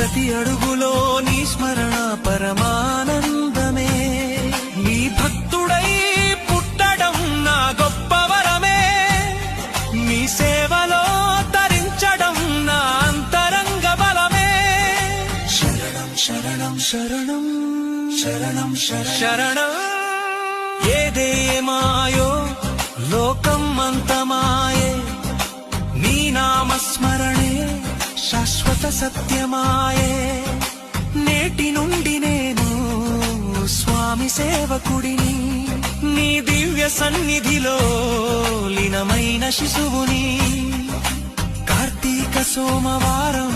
ప్రతి అడుగులో నీ స్మరణ పరమానందమే. నీ భక్తుడై పుట్టడం నా గొప్ప వరమే. నీ సేవలో తరించడం నా అంతరంగ బలమే. శరణం శరణం శరణం శరణం శరణం. ఏదేమాయో లోకం అంతమాయే, నీ నామస్మరణే శాశ్వత సత్యమాయే. నేటి నుండి నేను స్వామి సేవకుడిని, నీ దివ్య సన్నిధిలో లీనమైన శిశువుని. కార్తీక సోమవారం